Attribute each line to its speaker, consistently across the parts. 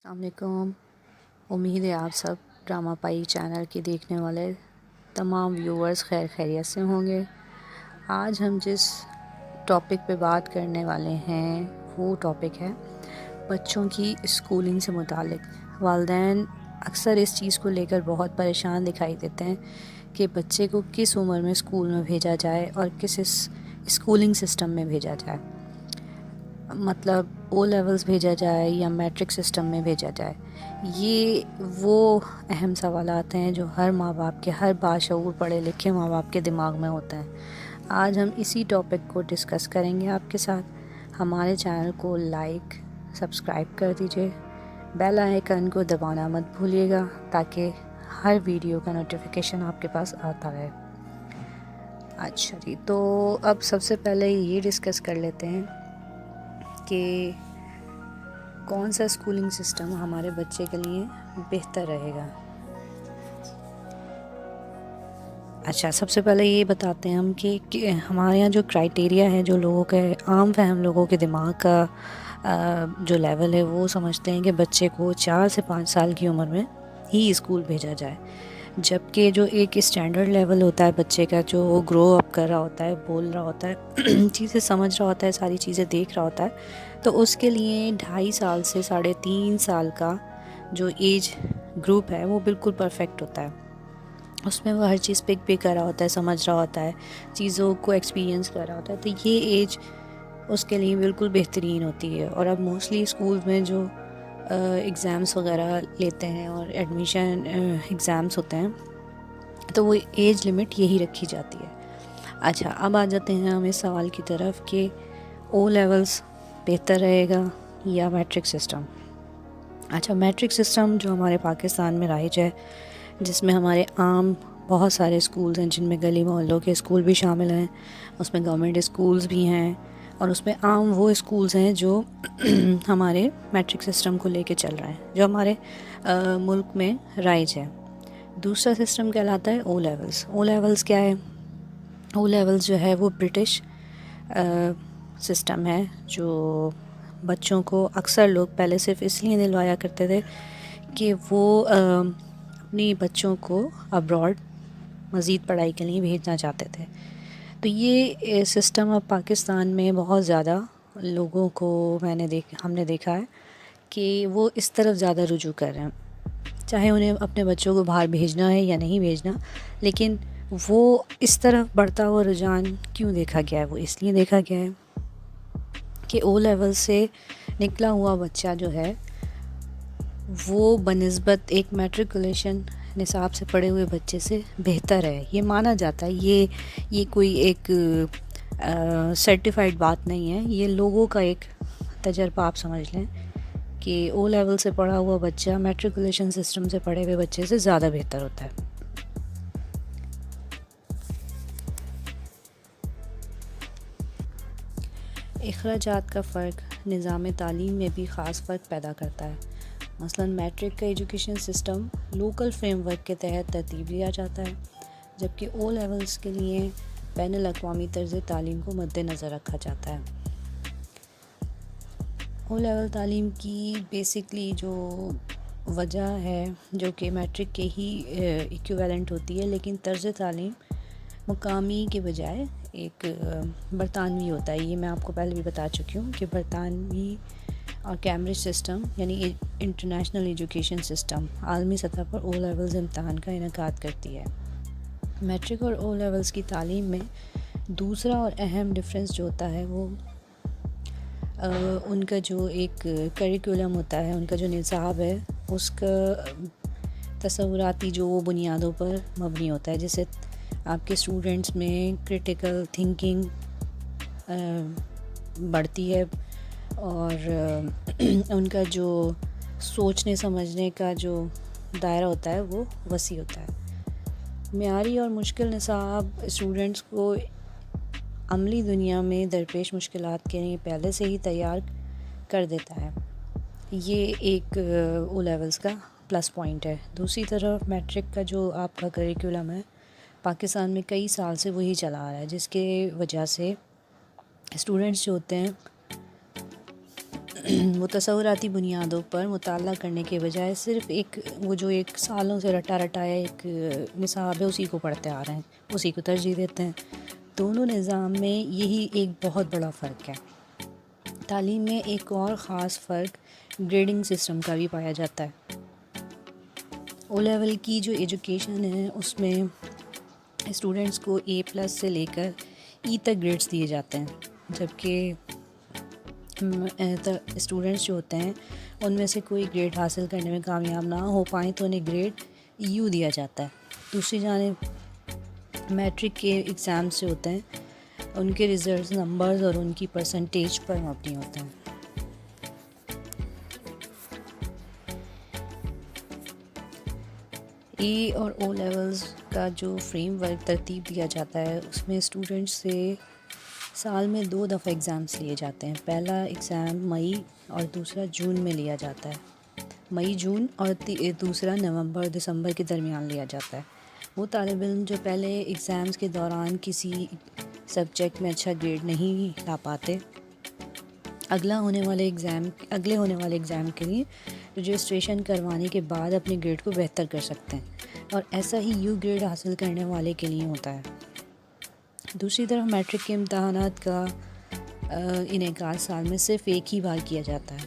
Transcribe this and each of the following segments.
Speaker 1: السلام علیکم۔ امید ہے آپ سب ڈرامہ پائی چینل کے دیکھنے والے تمام ویورز خیر خیریت سے ہوں گے۔ آج ہم جس ٹاپک پہ بات کرنے والے ہیں وہ ٹاپک ہے بچوں کی اسکولنگ سے متعلق۔ والدین اکثر اس چیز کو لے کر بہت پریشان دکھائی دیتے ہیں کہ بچے کو کس عمر میں اسکول میں بھیجا جائے اور کس اسکولنگ سسٹم میں بھیجا جائے، مطلب او لیولز بھیجا جائے یا میٹرک سسٹم میں بھیجا جائے۔ یہ وہ اہم سوالات ہیں جو ہر ماں باپ کے، ہر باشعور پڑھے لکھے ماں باپ کے دماغ میں ہوتے ہیں۔ آج ہم اسی ٹاپک کو ڈسکس کریں گے آپ کے ساتھ۔ ہمارے چینل کو لائک سبسکرائب کر دیجئے، بیل آئیکن کو دبانا مت بھولیے گا تاکہ ہر ویڈیو کا نوٹیفیکیشن آپ کے پاس آتا رہے۔ اچھا جی، تو اب سب سے پہلے یہ ڈسکس کر لیتے ہیں کہ کون سا اسکولنگ سسٹم ہمارے بچے کے لیے بہتر رہے گا۔ اچھا، سب سے پہلے یہ بتاتے ہیں ہم کہ ہمارے یہاں جو کرائٹیریا ہے، جو لوگوں کے عام فہم لوگوں کے دماغ کا جو لیول ہے، وہ سمجھتے ہیں کہ بچے کو 4 سے 5 سال کی عمر میں ہی اسکول بھیجا جائے، جبکہ جو ایک اسٹینڈرڈ لیول ہوتا ہے بچے کا، جو وہ گرو اپ کر رہا ہوتا ہے، بول رہا ہوتا ہے، چیزیں سمجھ رہا ہوتا ہے، ساری چیزیں دیکھ رہا ہوتا ہے، تو اس کے لیے 2.5 سال سے 3.5 سال کا جو ایج گروپ ہے وہ بالکل پرفیکٹ ہوتا ہے۔ اس میں وہ ہر چیز پک بھی کر رہا ہوتا ہے، سمجھ رہا ہوتا ہے، چیزوں کو ایکسپیرینس کر رہا ہوتا ہے، تو یہ ایج اس کے لیے بالکل بہترین ہوتی ہے۔ اور اب موسٹلی اسکول میں جو ایگزامس وغیرہ لیتے ہیں اور ایڈمیشن ایگزامس ہوتے ہیں، تو وہ ایج لمٹ یہی رکھی جاتی ہے۔ اچھا، اب آ جاتے ہیں ہم اس سوال کی طرف کہ او لیولز بہتر رہے گا یا میٹرک سسٹم۔ اچھا، میٹرک سسٹم جو ہمارے پاکستان میں رائج ہے، جس میں ہمارے عام بہت سارے اسکولز ہیں، جن میں گلی محلوں کے اسکول بھی شامل ہیں، اس میں گورنمنٹ اسکولز بھی ہیں، اور اس میں عام وہ اسکولز ہیں جو ہمارے میٹرک سسٹم کو لے کے چل رہے ہیں، جو ہمارے ملک میں رائج ہے۔ دوسرا سسٹم کہلاتا ہے او لیولز۔ او لیولز کیا ہے؟ او لیولز جو ہے وہ برٹش سسٹم ہے، جو بچوں کو اکثر لوگ پہلے صرف اس لیے دلوایا کرتے تھے کہ وہ اپنی بچوں کو ابراڈ مزید پڑھائی کے لیے بھیجنا چاہتے تھے۔ تو یہ سسٹم اب پاکستان میں بہت زیادہ لوگوں کو ہم نے دیکھا ہے کہ وہ اس طرف زیادہ رجوع کر رہے ہیں، چاہے انہیں اپنے بچوں کو باہر بھیجنا ہے یا نہیں بھیجنا، لیکن وہ اس طرف بڑھتا ہوا رجحان کیوں دیکھا گیا ہے؟ وہ اس لیے دیکھا گیا ہے کہ او لیول سے نکلا ہوا بچہ جو ہے وہ بنسبت ایک میٹریکولیشن نصاب سے پڑھے ہوئے بچے سے بہتر ہے۔ یہ مانا جاتا ہے، یہ کوئی ایک سرٹیفائڈ بات نہیں ہے، یہ لوگوں کا ایک تجربہ آپ سمجھ لیں کہ او لیول سے پڑھا ہوا بچہ میٹریکولیشن سسٹم سے پڑھے ہوئے بچے سے زیادہ بہتر ہوتا ہے۔ اخراجات کا فرق نظام تعلیم میں بھی خاص فرق پیدا کرتا ہے۔ مثلا میٹرک کا education system local frame work کے تحت ترتیب لیا جاتا ہے، جبکہ او لیولز کے لیے بین الاقوامی طرز تعلیم کو مد نظر رکھا جاتا ہے۔ او لیول تعلیم کی بیسکلی جو وجہ ہے، جو کہ میٹرک کے ہی ایکویولنٹ ہوتی ہے، لیکن طرز تعلیم مقامی کے بجائے ایک برطانوی ہوتا ہے۔ یہ میں آپ کو پہلے بھی بتا چکی ہوں کہ برطانوی اور کیمبرج سسٹم یعنی انٹرنیشنل ایجوکیشن سسٹم عالمی سطح پر او لیولز امتحان کا انعقاد کرتی ہے۔ میٹرک اور او لیولز کی تعلیم میں دوسرا اور اہم ڈفرینس جو ہوتا ہے وہ ان کا جو ایک کریکولم ہوتا ہے، ان کا جو نصاب ہے، اس کا تصوراتی جو وہ بنیادوں پر مبنی ہوتا ہے، جیسے آپ کے اسٹوڈنٹس میں کرٹیکل تھنکنگ بڑھتی ہے، اور ان کا جو سوچنے سمجھنے کا جو دائرہ ہوتا ہے وہ وسیع ہوتا ہے۔ معیاری اور مشکل نصاب اسٹوڈنٹس کو عملی دنیا میں درپیش مشکلات کے لیے پہلے سے ہی تیار کر دیتا ہے۔ یہ ایک او لیولز کا پلس پوائنٹ ہے۔ دوسری طرف میٹرک کا جو آپ کا کریکولم ہے، پاکستان میں کئی سال سے وہی چلا آ رہا ہے، جس کے وجہ سے اسٹوڈنٹس جو ہوتے ہیں وہ تصوراتی بنیادوں پر مطالعہ کرنے کے بجائے صرف وہ جو ایک سالوں سے رٹا رٹایا ایک نصاب ہے اسی کو پڑھتے آ رہے ہیں، اسی کو ترجیح دیتے ہیں۔ دونوں نظام میں یہی ایک بہت بڑا فرق ہے۔ تعلیم میں ایک اور خاص فرق گریڈنگ سسٹم کا بھی پایا جاتا ہے۔ او لیول کی جو ایجوکیشن ہے اس میں اسٹوڈنٹس کو A+ سے لے کر E تک گریڈز دیے جاتے ہیں، جبکہ اسٹوڈنٹس جو ہوتے ہیں ان میں سے کوئی گریڈ حاصل کرنے میں کامیاب نہ ہو پائیں تو انہیں گریڈ U دیا جاتا ہے۔ دوسری جانب میٹرک کے ایگزامس جو ہوتے ہیں ان کے ریزلٹس نمبرز اور ان کی پرسنٹیج پر مبنی ہوتے ہیں۔ A اور O لیولز کا جو فریم ورک ترتیب دیا جاتا ہے اس میں اسٹوڈنٹس سے سال میں 2 دفعہ ایگزامس لیے جاتے ہیں۔ پہلا ایگزام مئی اور دوسرا جون میں لیا جاتا ہے۔ مئی جون اور دوسرا نومبر دسمبر کے درمیان لیا جاتا ہے۔ وہ طالب علم جو پہلے ایگزامس کے دوران کسی سبجیکٹ میں اچھا گریڈ نہیں لا پاتے، اگلے ہونے والے ایگزام کے لیے رجسٹریشن کروانے کے بعد اپنے گریڈ کو بہتر کر سکتے ہیں، اور ایسا ہی U گریڈ حاصل کرنے والے کے لیے ہوتا ہے۔ دوسری طرف میٹرک کے امتحانات کا انعقاد سال میں صرف ایک ہی بار کیا جاتا ہے،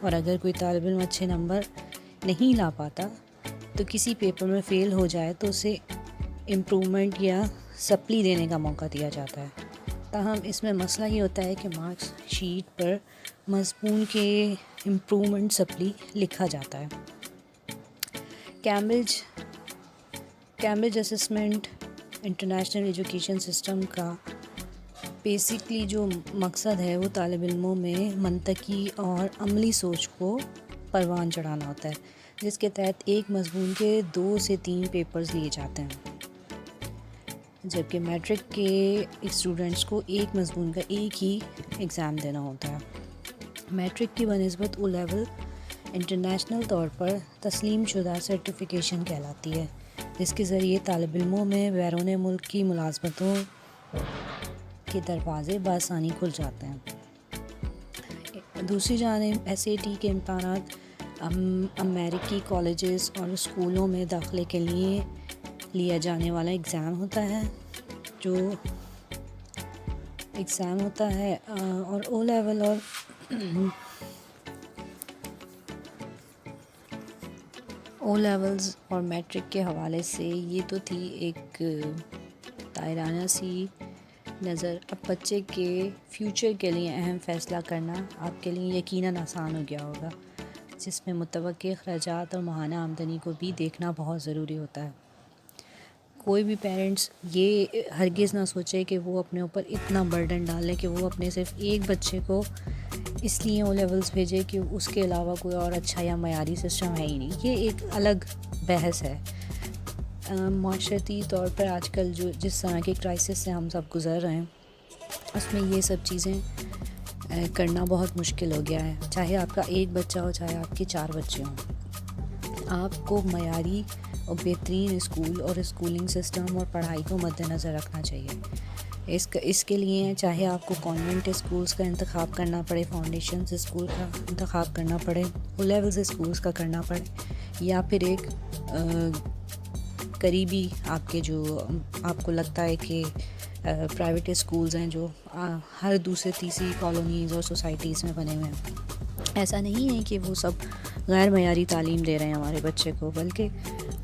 Speaker 1: اور اگر کوئی طالب علم اچھے نمبر نہیں لا پاتا تو کسی پیپر میں فیل ہو جائے تو اسے امپرومنٹ یا سپلی دینے کا موقع دیا جاتا ہے۔ تاہم اس میں مسئلہ یہ ہوتا ہے کہ مارکس شیٹ پر مضمون کے امپرومنٹ سپلی لکھا جاتا ہے۔ Cambridge assessment international education system کا بیسکلی جو مقصد ہے وہ طالب علموں میں منطقی اور عملی سوچ کو پروان چڑھانا ہوتا ہے، جس کے تحت ایک مضمون کے 2 سے 3 پیپرز لیے جاتے ہیں، جبکہ میٹرک کے اسٹوڈنٹس کو ایک مضمون کا ایک ہی ایگزام دینا ہوتا ہے۔ میٹرک کی بنسبت او لیول انٹرنیشنل طور پر تسلیم شدہ سرٹیفیکیشن کہلاتی ہے، جس کے ذریعے طالب علموں میں بیرون ملک کی ملازمتوں کے دروازے بآسانی کھل جاتے ہیں۔ دوسری جانب SAT کے امتحانات امریکی کالجز اور اسکولوں میں داخلے کے لیے لیا جانے والا ایگزام ہوتا ہے اور او لیول او لیولز اور میٹرک کے حوالے سے یہ تو تھی ایک دائرانہ سی نظر۔ اب بچے کے فیوچر کے لیے اہم فیصلہ کرنا آپ کے لیے یقیناً آسان ہو گیا ہوگا، جس میں متوقع اخراجات اور ماہانہ آمدنی کو بھی دیکھنا بہت ضروری ہوتا ہے۔ کوئی بھی پیرنٹس یہ ہرگز نہ سوچے کہ وہ اپنے اوپر اتنا برڈن ڈالے کہ وہ اپنے صرف ایک بچے کو اس لیے او لیولز بھیجے کہ اس کے علاوہ کوئی اور اچھا یا معیاری سسٹم ہے ہی نہیں۔ یہ ایک الگ بحث ہے۔ معاشرتی طور پر آج کل جس طرح کے کرائسس سے ہم سب گزر رہے ہیں اس میں یہ سب چیزیں کرنا بہت مشکل ہو گیا ہے، چاہے آپ کا ایک بچہ ہو چاہے آپ کے 4 بچے ہوں۔ آپ کو معیاری اور بہترین اسکول اور اسکولنگ سسٹم اور پڑھائی کو مد نظر رکھنا چاہیے۔ اس کے لیے چاہے آپ کو کانوینٹ اسکولس کا انتخاب کرنا پڑے، فاؤنڈیشنز اسکول کا انتخاب کرنا پڑے، او لیولز اسکولس کا کرنا پڑے، یا پھر ایک قریبی آپ کے جو آپ کو لگتا ہے کہ پرائیویٹ اسکولز ہیں جو ہر دوسرے تیسری کالونیز اور سوسائٹیز میں بنے ہوئے ہیں۔ ایسا نہیں ہے کہ وہ سب غیر معیاری تعلیم دے رہے ہیں ہمارے بچے کو، بلکہ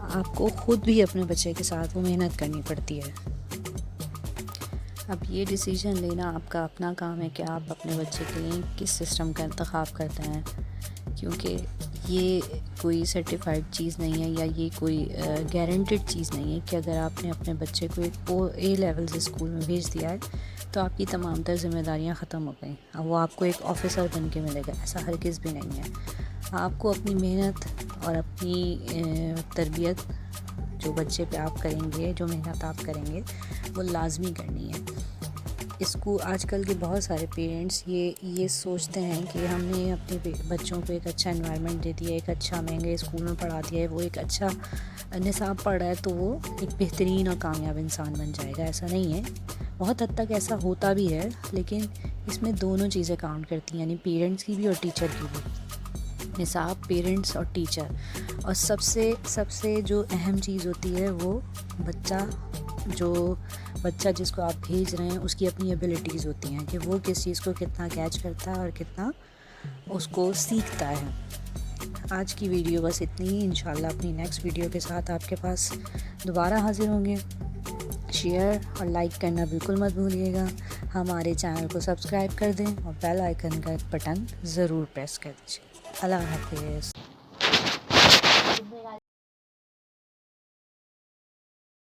Speaker 1: آپ کو خود بھی اپنے بچے کے ساتھ وہ محنت کرنی پڑتی ہے۔ اب یہ ڈیسیژن لینا آپ کا اپنا کام ہے کہ آپ اپنے بچے کے لیے کس سسٹم کا انتخاب کرتے ہیں، کیونکہ یہ کوئی سرٹیفائڈ چیز نہیں ہے یا یہ کوئی گارنٹیڈ چیز نہیں ہے کہ اگر آپ نے اپنے بچے کو ایک A لیولز اسکول میں بھیج دیا ہے تو آپ کی تمام تر ذمہ داریاں ختم ہو گئیں، اب وہ آپ کو ایک آفیسر بن کے ملے گا، ایسا ہرگز بھی نہیں ہے۔ آپ کو اپنی محنت اور اپنی تربیت جو بچے پہ آپ کریں گے، جو محنت آپ کریں گے وہ لازمی کرنی ہے۔ آج کل کے بہت سارے پیرنٹس یہ سوچتے ہیں کہ ہم نے اپنے بچوں کو ایک اچھا انوائرمنٹ دے دیا ہے، ایک اچھا مہنگے اسکول میں پڑھا دیا ہے، وہ ایک اچھا نصاب پڑھ رہا ہے تو وہ ایک بہترین اور کامیاب انسان بن جائے گا۔ ایسا نہیں ہے، بہت حد تک ایسا ہوتا بھی ہے، لیکن اس میں دونوں چیزیں کاؤنٹ کرتی ہیں، یعنی پیرنٹس کی بھی اور ٹیچر کی بھی، نصاب پیرنٹس اور ٹیچر. اور سب سے جو اہم چیز ہوتی ہے وہ بچہ جس کو آپ بھیج رہے ہیں اس کی اپنی ایبلٹیز ہوتی ہیں کہ وہ کس چیز کو کتنا کیچ کرتا ہے اور کتنا اس کو سیکھتا ہے. آج کی ویڈیو بس اتنی ہی. انشاءاللہ اپنی نیکسٹ ویڈیو کے ساتھ آپ کے پاس دوبارہ حاضر ہوں گے. شیئر اور لائک کرنا بالکل مت بھولیے گا. ہمارے چینل کو سبسکرائب کر دیں اور بیل آئیکن کا بٹن ضرور پریس کر دیجیے. اللہ حافظ.